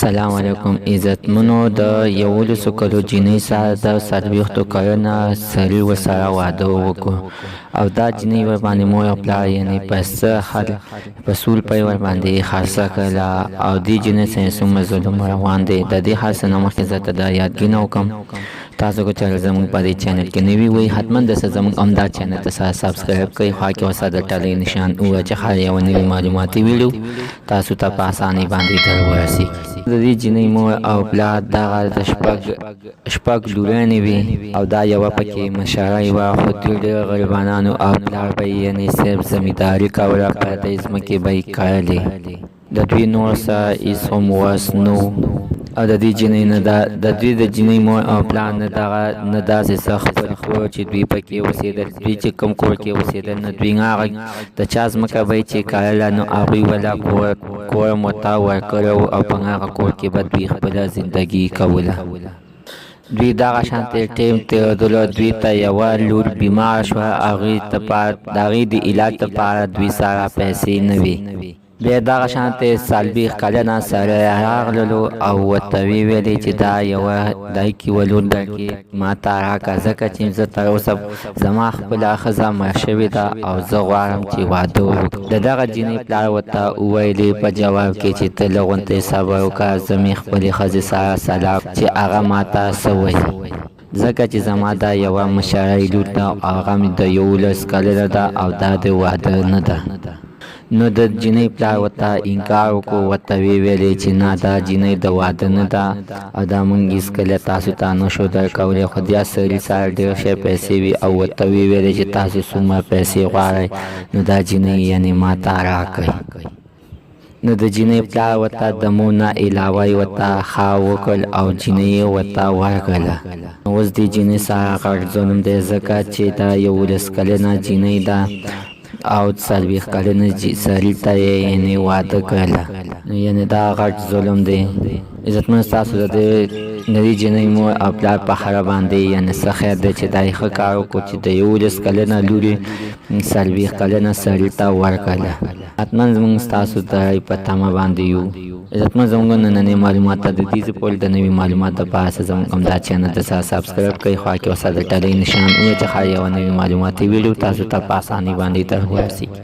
سلام علیکم عزتمنو د یولسو کلو جینۍ سره د څلوېښتو کلنه سړي ورسره واده وکړو او دا جینۍ ورباندې مور او پلار یعنې پسه په سول پۍ ورباندې خرڅه کړله او دې جینۍ سره څومره ظلم روان دی. د دې هر څه نه مخکې زه ته دا یادګینه وکړم تاسو که چېرې زموږ په دې چینل کې نوي وئ حتما دسه زموږ همدا چینل ته سره سبسکرایب کړئ، خوا کې ورسره د ټلۍ نشان ووهئ چې هر یوه نوي معلوماتي ویډیو تاسو ته په اسانۍ باندې در ورسېږي. د دې جینۍ مور او پلار دغه د شپږ لورانې وې او دا یوه پکې مشره وه، خو دوی ډېر غریبانانو او پلار به یې یعنې صرف زمینداري کوله، پردۍ ځمکې به یې کرلې. د دوی نور څه هېڅ هم وس نه و او د دوی د جینۍ مور او پلار نه داسې څه خپل کور چې دوی پکې اوسېدل. دوی چې کوم کور کې اوسېدل نو دوی هغه د چا ځمکه به یې چې کرله نو هغوی وله کور هم ورته ورکړی و او په هغه کور کې به دوی خپله زندګي کوله. دوی دغه شانتې ټیم تېرېدلو. دوی ته یوه لور بیماره شوه، د هغې د علاج لپاره دوی سره پیسې نه وې. بیا دغه شانتې څلوېښت کلنه سړی راغللو او ورته ویې ویلې چې دا یوه لور درکې ما ته راکړه ځکه چې زه تر اوسه زما خپله ښځه مړه شوې ده او زه غواړم چې واده وکړم. د دغه جینۍ پلار ورته وویلې په جواب کې چې ته لږ غونتی صبر وکړه، زه مې خپلې ښځې سره سلام چې هغه ما ته څه وایي ځکه چې زما دا یوه مشره لور ده او هغه مې د 11 کلنه ده او دا د واده نه ده. نو د جینۍ پلار ورته انکار وکړو، ورته ویې ویلې چې نه دا جینۍ د واده نه ده او دا موږ هېڅکله تاسو ته نشو درکولی. خو دې سړي سره ډېر ښې پیسې وي او ورته ویې ویلې چې تاسو څومره پیسې غواړئ نو دا جینۍ یعنې ما ته راکړئ. نو د جینۍ پلار ورته د مور نه علاوه یې ورته ښه وکړل او جینۍ یې ورته ورکړله. اوس دې جینۍ سره غټ ظلم دی ځکه چې دا 11 کلنه جینۍ ده او 40 کلنه سړي ته یې یعنې واده کړله. یعنې دا غټ ظلم دی. عزتمن ستاسو د دې جینۍ مور او پلار په هره باندې یعنې څه خیر دی چې دا یې ښه کار وکړو چې د 11 کلنه لور یې 40 کلنه سړي ته ورکړله. حتما زموږ ستاسو د رایې په تمه باندې یو. عزتمن زموږ نننۍ معلومات ته د دې ځای پورې د نوي معلوماتو دپاره زموږ همدا چینل ته سره سبسکرایب کړئ، خوا کې ورسره د ټلۍ نشان ووهئ چې هر یوه نوي معلوماتي ویډیو تاسو ته په اسانۍ باندې در ورسېږي.